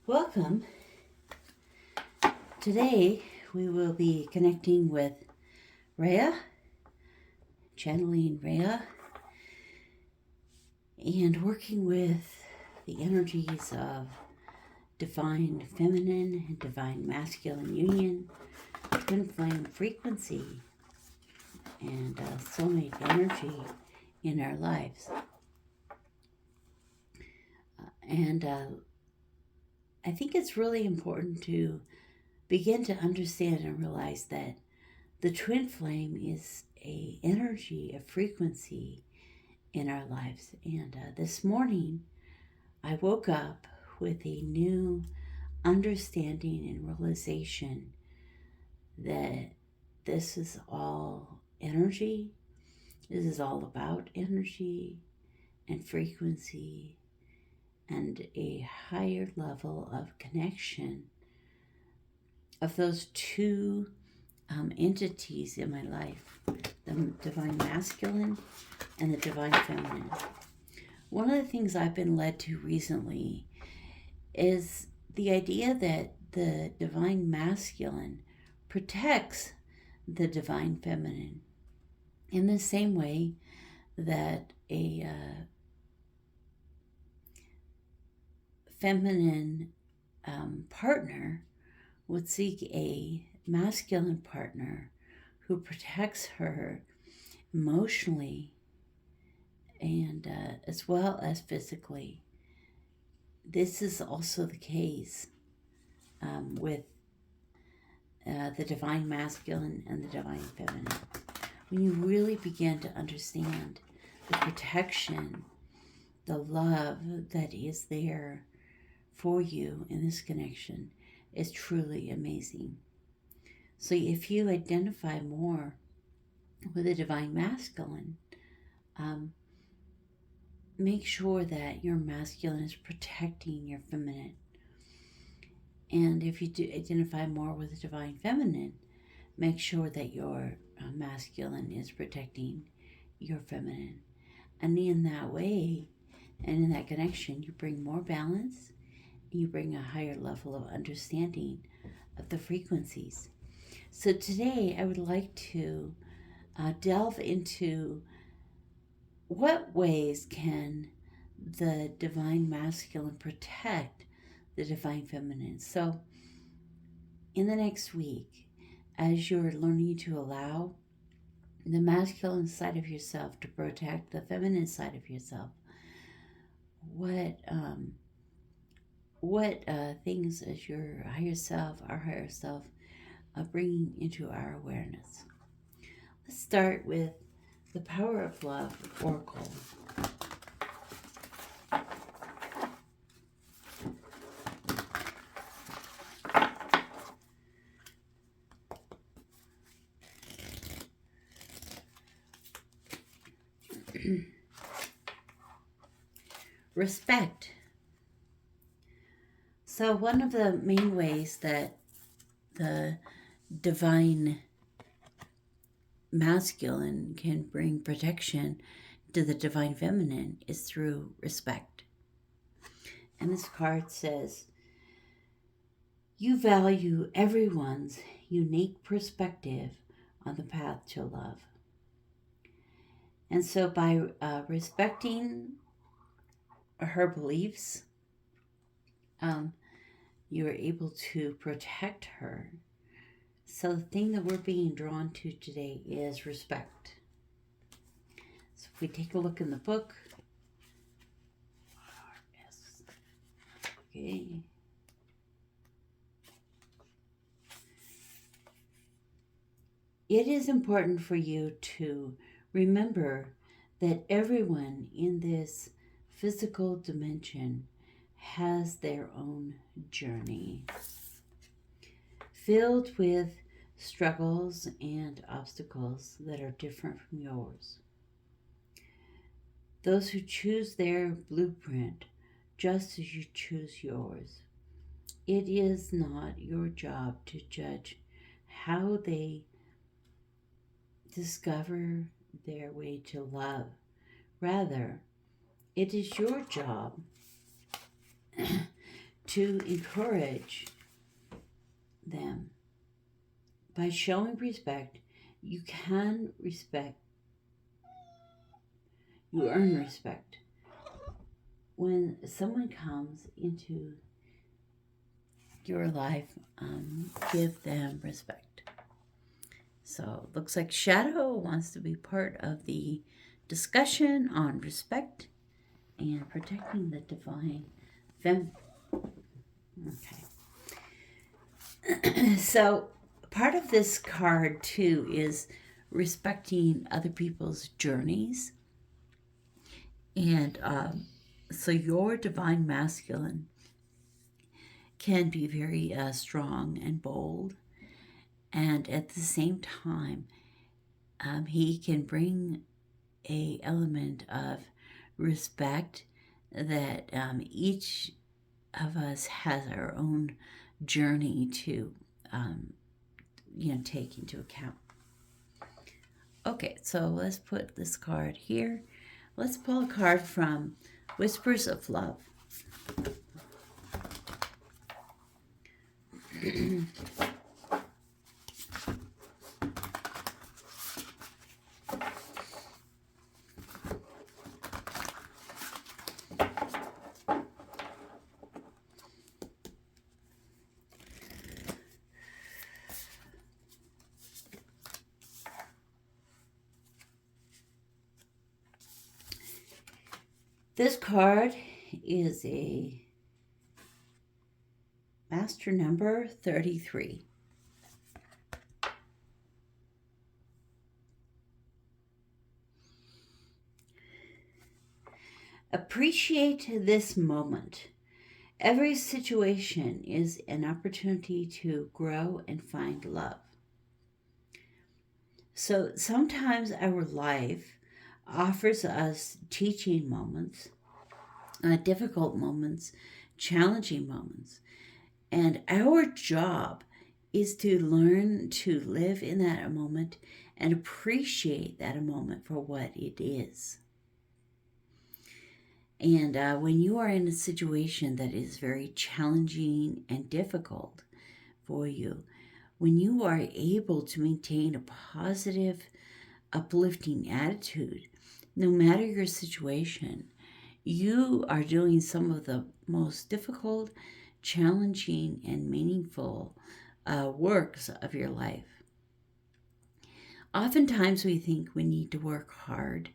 Welcome. Today we will be connecting with Rhea, channeling Rhea, and working with the energies of divine feminine and divine masculine union, twin flame frequency, and soulmate energy in our lives. And I think it's really important to begin to understand and realize that the twin flame is a energy, a frequency in our lives. And this morning, I woke up with a new understanding and realization that this is all energy. This is all about energy and frequency and a higher level of connection of those two entities in my life, the divine masculine and the divine feminine. One of the things I've been led to recently is the idea that the divine masculine protects the divine feminine in the same way that a feminine partner would seek a masculine partner who protects her emotionally and as well as physically. This is also the case with the divine masculine and the divine feminine. When you really begin to understand the protection, the love that is there for you in this connection is truly amazing. So if you identify more with the divine masculine, make sure that your masculine is protecting your feminine. And if you do identify more with the divine feminine, make sure that your masculine is protecting your feminine. And in that way, and in that connection, you bring more balance, you bring a higher level of understanding of the frequencies. So today I would like to delve into what ways can the divine masculine protect the divine feminine. So in the next week, as you're learning to allow the masculine side of yourself to protect the feminine side of yourself, what things is your higher self, our higher self, bringing into our awareness. Let's start with the Power of Love Oracle. Respect. So one of the main ways that the divine masculine can bring protection to the divine feminine is through respect. And this card says, you value everyone's unique perspective on the path to love. And so by respecting her beliefs, you're able to protect her. So the thing that we're being drawn to today is respect. So if we take a look in the book, okay. It is important for you to remember that everyone in this physical dimension has their own journey, filled with struggles and obstacles that are different from yours. Those who choose their blueprint just as you choose yours. It is not your job to judge how they discover their way to love. Rather, it is your job to encourage them. By showing respect, you can respect, you earn respect. When someone comes into your life, give them respect. So, looks like Shadow wants to be part of the discussion on respect and protecting the divine feminine. Okay. So, part of this card too is respecting other people's journeys. And so, your divine masculine can be very strong and bold. And at the same time, he can bring a element of respect that each of us has our own journey to take into account. Okay, so let's put this card here. Let's pull a card from Whispers of Love. This card is a master number 33. Appreciate this moment. Every situation is an opportunity to grow and find love. So sometimes our life offers us teaching moments, difficult moments, challenging moments. And our job is to learn to live in that moment and appreciate that moment for what it is. And when you are in a situation that is very challenging and difficult for you, when you are able to maintain a positive, uplifting attitude, no matter your situation, you are doing some of the most difficult, challenging, and meaningful works of your life. Oftentimes, we think we need to work hard,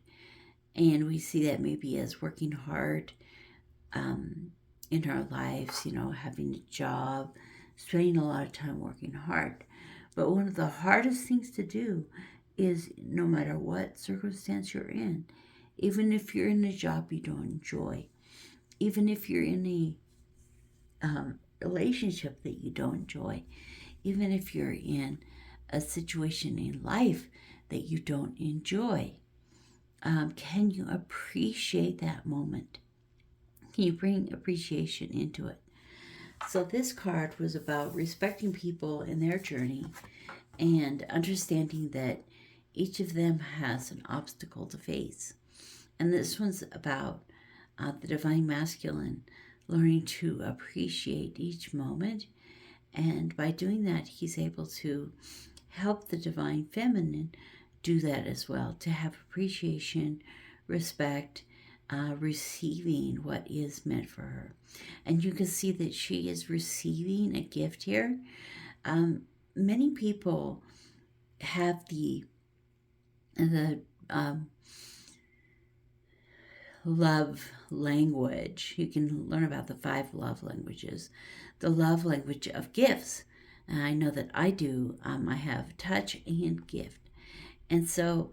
and we see that maybe as working hard in our lives, having a job, spending a lot of time working hard. But one of the hardest things to do is, no matter what circumstance you're in, even if you're in a job you don't enjoy, even if you're in a relationship that you don't enjoy, even if you're in a situation in life that you don't enjoy, can you appreciate that moment? Can you bring appreciation into it? So this card was about respecting people in their journey and understanding that each of them has an obstacle to face. And this one's about the divine masculine learning to appreciate each moment. And by doing that, he's able to help the divine feminine do that as well, to have appreciation, respect, receiving what is meant for her. And you can see that she is receiving a gift here. Many people have the love language. You can learn about the 5 love languages. The love language of gifts. And I know that I do. I have touch and gift. And so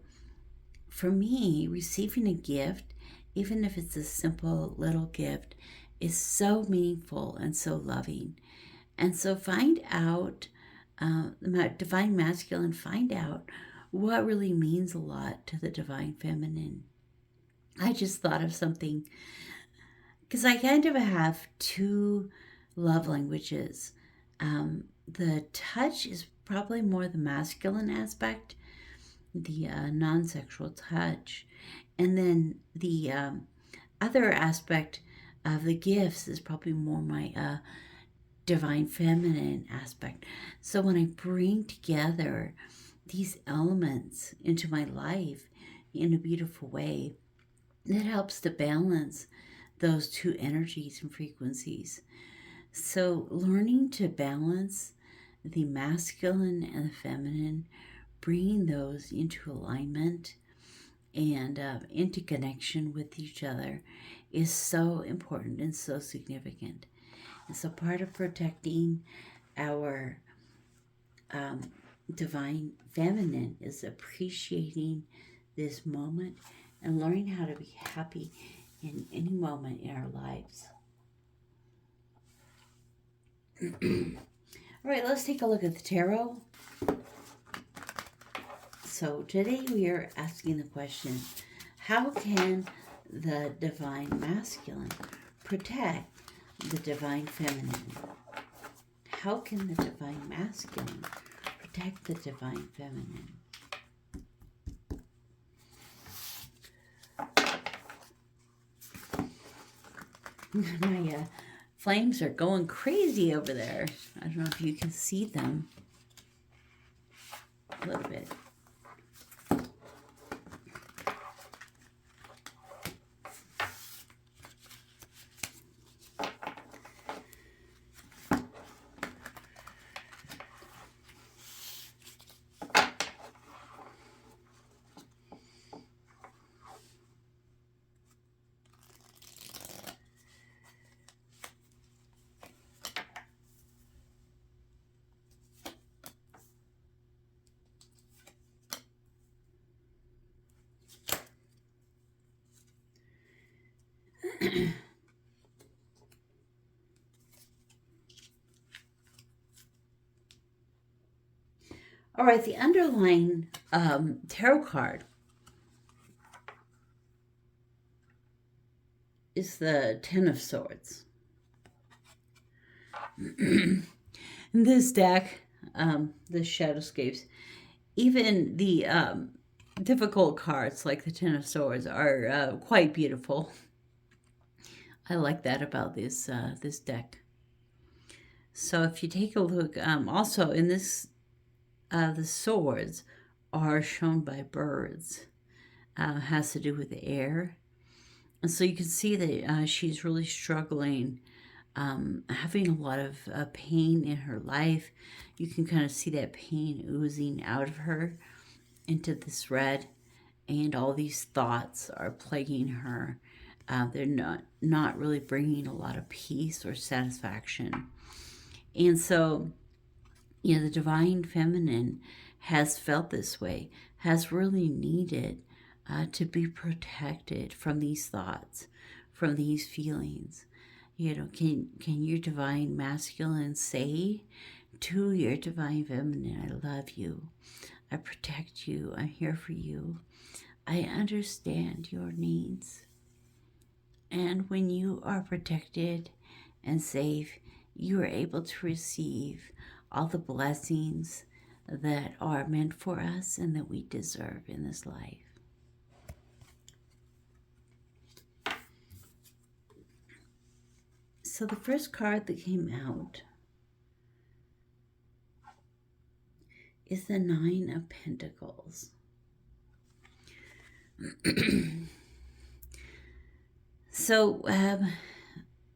for me, receiving a gift, even if it's a simple little gift, is so meaningful and so loving. And so find out, the divine masculine, find out what really means a lot to the divine feminine. I just thought of something, because I kind of have 2 love languages. The touch is probably more the masculine aspect, the non-sexual touch. And then the other aspect The gifts is probably more my divine feminine aspect. So when I bring together these elements into my life in a beautiful way, it helps to balance those two energies and frequencies. So learning to balance the masculine and the feminine, bringing those into alignment and into connection with each other is so important and so significant. And so part of protecting our um, divine feminine is appreciating this moment and learning how to be happy in any moment in our lives. All right, let's take a look at the tarot. So today we are asking the question, how can the divine masculine protect the divine feminine? How can the divine masculine protect the divine feminine? My flames are going crazy over there. I don't know if you can see them a little bit. All right, the underlying tarot card is the Ten of Swords. In this deck, the Shadowscapes, even the difficult cards like the Ten of Swords are quite beautiful. I like that about this deck. So if you take a look, also in this, the swords are shown by birds. Has to do with the air. And so you can see that she's really struggling, having a lot of pain in her life. You can kind of see that pain oozing out of her into this red, and all these thoughts are plaguing her. They're not really bringing a lot of peace or satisfaction. And so, the divine feminine has felt this way, has really needed to be protected from these thoughts, from these feelings. Can your divine masculine say to your divine feminine, I love you, I protect you, I'm here for you, I understand your needs. And when you are protected and safe, you are able to receive all the blessings that are meant for us and that we deserve in this life. So the first card that came out is the Nine of Pentacles. So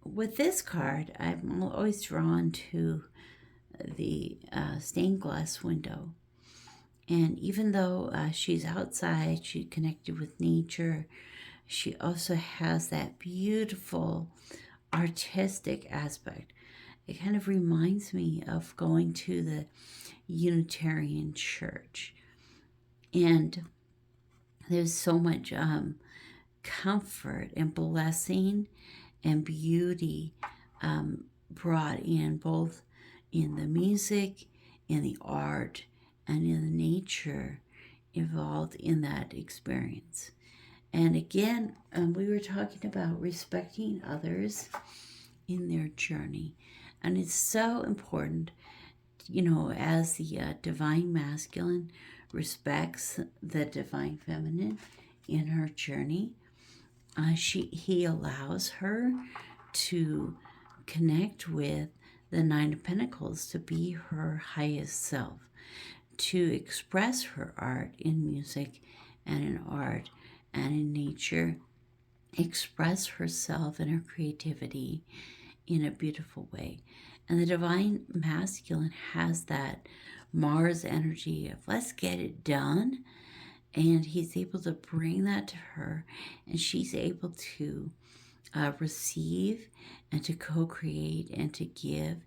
with this card, I'm always drawn to the stained glass window. And even though she's outside, she's connected with nature, she also has that beautiful artistic aspect. It kind of reminds me of going to the Unitarian Church. And there's so much comfort and blessing and beauty brought in, both in the music, in the art, and in the nature involved in that experience. And again, we were talking about respecting others in their journey. And it's so important, as the divine masculine respects the divine feminine in her journey. He allows her to connect with the Nine of Pentacles, to be her highest self, to express her art in music and in art and in nature, express herself and her creativity in a beautiful way. And the divine masculine has that Mars energy of let's get it done. And he's able to bring that to her, and she's able to receive and to co create and to give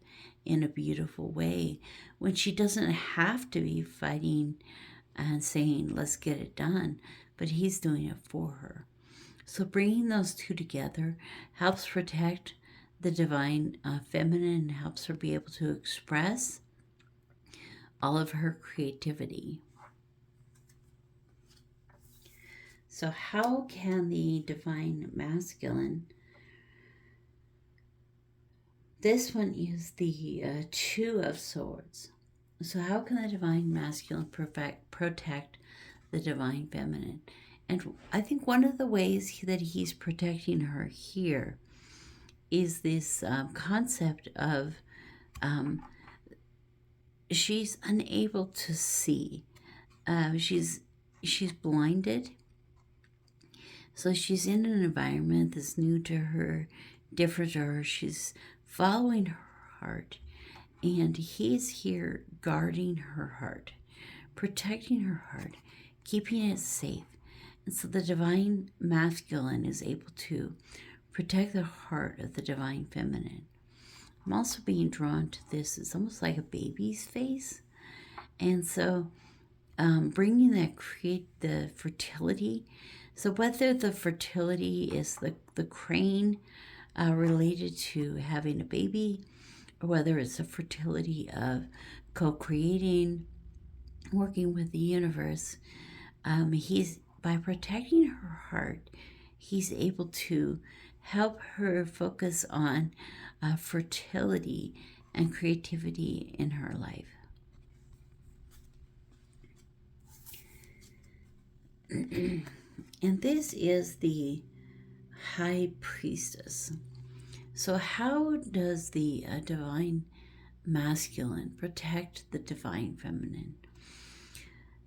in a beautiful way when she doesn't have to be fighting and saying, let's get it done, but he's doing it for her. So bringing those two together helps protect the divine feminine, helps her be able to express all of her creativity. So, how can the divine masculine? This one is the Two of Swords. So, how can the divine masculine protect the divine feminine? And I think one of the ways that he's protecting her here is this concept of she's unable to see. She's blinded. So she's in an environment that's new to her, different to her. She's following her heart, and he's here guarding her heart, protecting her heart, keeping it safe. And so the divine masculine is able to protect the heart of the divine feminine. I'm also being drawn to this. It's almost like a baby's face. And so bringing that, create the fertility. So whether the fertility is the crane related to having a baby, or whether it's the fertility of co-creating, working with the universe, he's, by protecting her heart, he's able to help her focus on fertility and creativity in her life. And this is the High Priestess. So how does the divine masculine protect the divine feminine?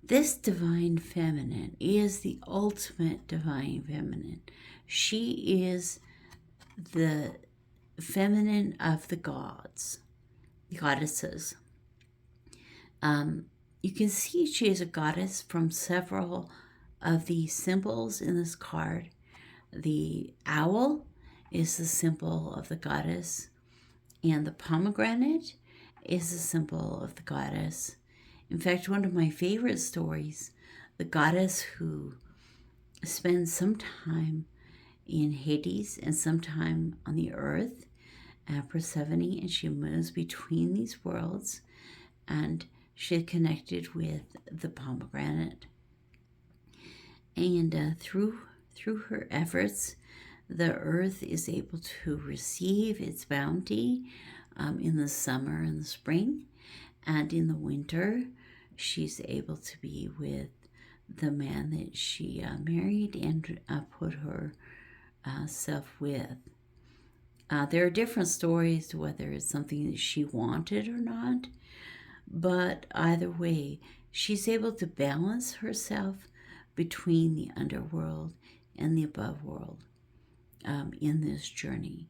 This divine feminine is the ultimate divine feminine. She is the feminine of the gods, goddesses. You can see she is a goddess from several of the symbols in this card. The owl is the symbol of the goddess, and the pomegranate is the symbol of the goddess. In fact, one of my favorite stories, the goddess who spends some time in Hades and some time on the earth, Persephone, and she moves between these worlds, and she connected with the pomegranate. And through her efforts, the earth is able to receive its bounty in the summer and the spring, and in the winter, she's able to be with the man that she married and put herself with. There are different stories to whether it's something that she wanted or not, but either way, she's able to balance herself between the underworld and the above world in this journey.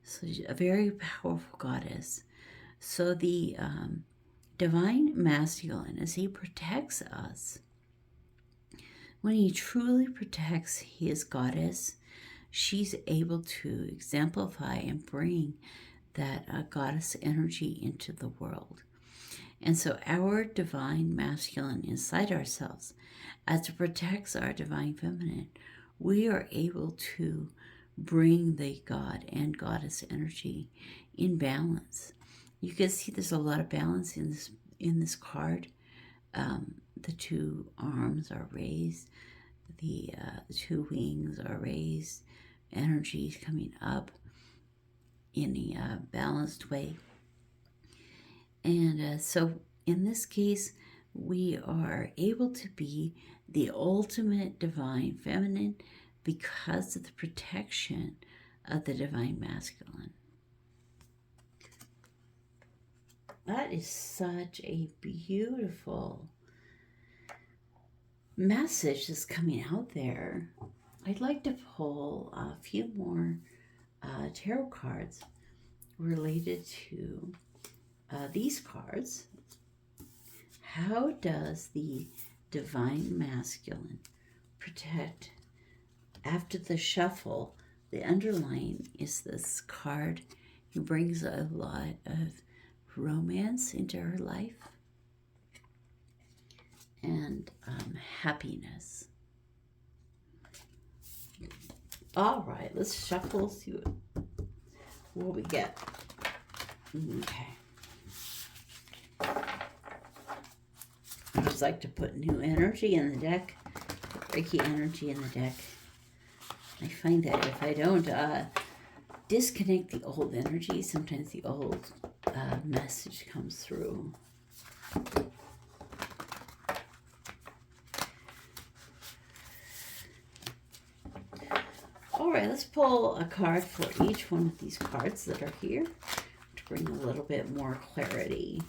So she's a very powerful goddess. So the divine masculine, as he protects us, when he truly protects his goddess, she's able to exemplify and bring that goddess energy into the world. And so our divine masculine inside ourselves, as it protects our divine feminine, we are able to bring the God and goddess energy in balance. You can see there's a lot of balance in this card. The two arms are raised, the two wings are raised, energy is coming up in a balanced way. And so in this case, we are able to be the ultimate divine feminine because of the protection of the divine masculine. That is such a beautiful message that's coming out there. I'd like to pull a few more tarot cards related to these cards. How does the divine masculine protect? After the shuffle, the underlying is this card who brings a lot of romance into her life and happiness. All right, let's shuffle, see what we get. Okay. I just like to put new energy in the deck, Reiki energy in the deck. I find that if I don't disconnect the old energy, sometimes the old message comes through. All right, let's pull a card for each one of these cards that are here to bring a little bit more clarity.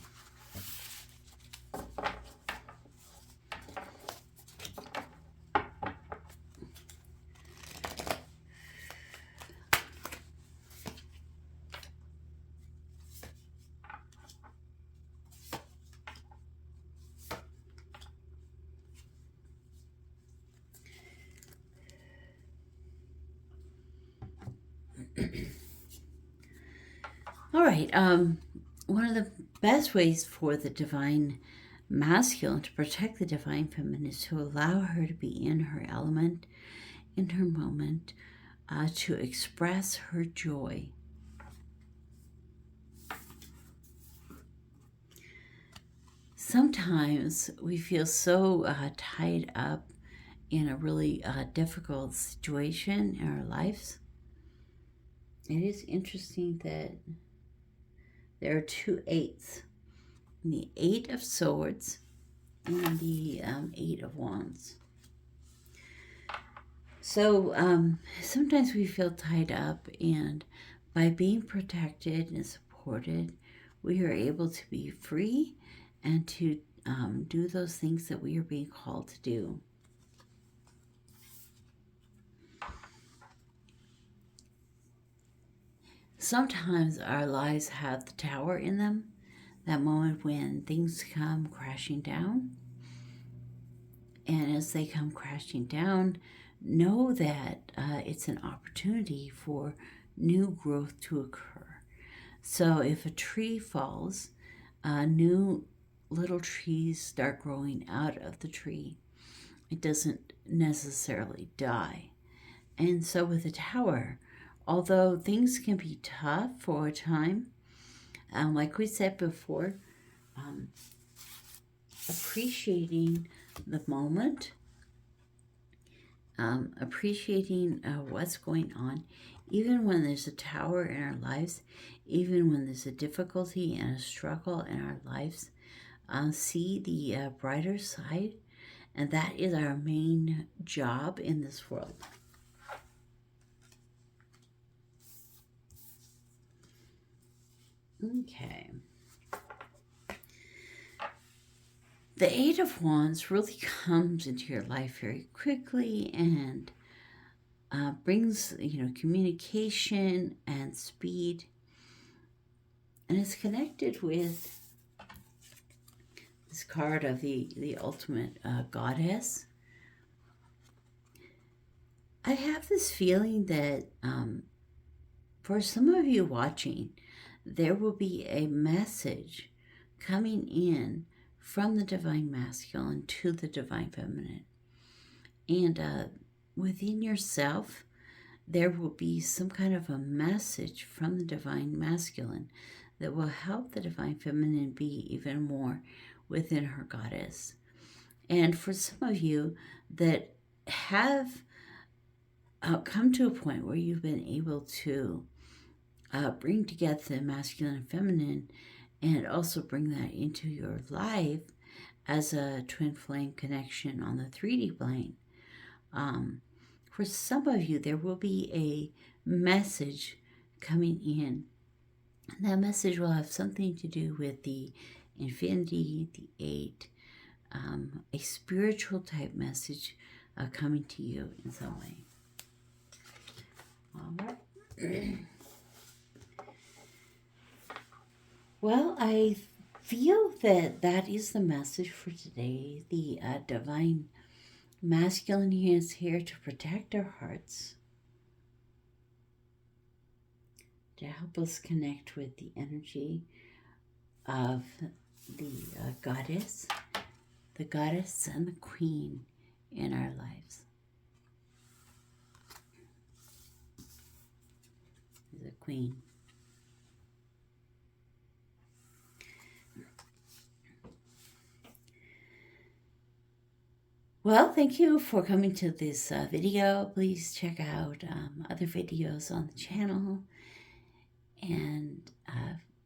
All right, one of the best ways for the divine masculine to protect the divine feminine is to allow her to be in her element, in her moment, to express her joy. Sometimes we feel so tied up in a really difficult situation in our lives. It is interesting that there are two eights, the Eight of Swords and the Eight of Wands. So sometimes we feel tied up, and by being protected and supported, we are able to be free and to do those things that we are being called to do. Sometimes our lives have the Tower in them, that moment when things come crashing down. And as they come crashing down, know that it's an opportunity for new growth to occur. So if a tree falls, new little trees start growing out of the tree. It doesn't necessarily die. And so with the Tower, although things can be tough for a time, like we said before, appreciating the moment, appreciating what's going on, even when there's a tower in our lives, even when there's a difficulty and a struggle in our lives, see the brighter side, and that is our main job in this world. Okay. The Eight of Wands really comes into your life very quickly and brings, communication and speed. And it's connected with this card of the ultimate goddess. I have this feeling that for some of you watching, there will be a message coming in from the divine masculine to the divine feminine. And within yourself, there will be some kind of a message from the divine masculine that will help the divine feminine be even more within her goddess. And for some of you that have come to a point where you've been able to bring together the masculine and feminine and also bring that into your life as a twin flame connection on the 3D plane. for some of you, there will be a message coming in. And that message will have something to do with the infinity, the eight, a spiritual type message coming to you in some way. All right. Well, I feel that that is the message for today. The divine masculine is here to protect our hearts, to help us connect with the energy of the goddess and the queen in our lives. The queen. Well, thank you for coming to this video. Please check out other videos on the channel and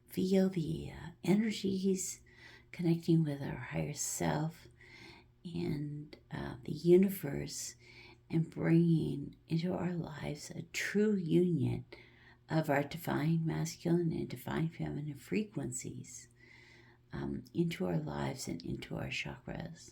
feel the energies connecting with our higher self and the universe, and bringing into our lives a true union of our divine masculine and divine feminine frequencies into our lives and into our chakras.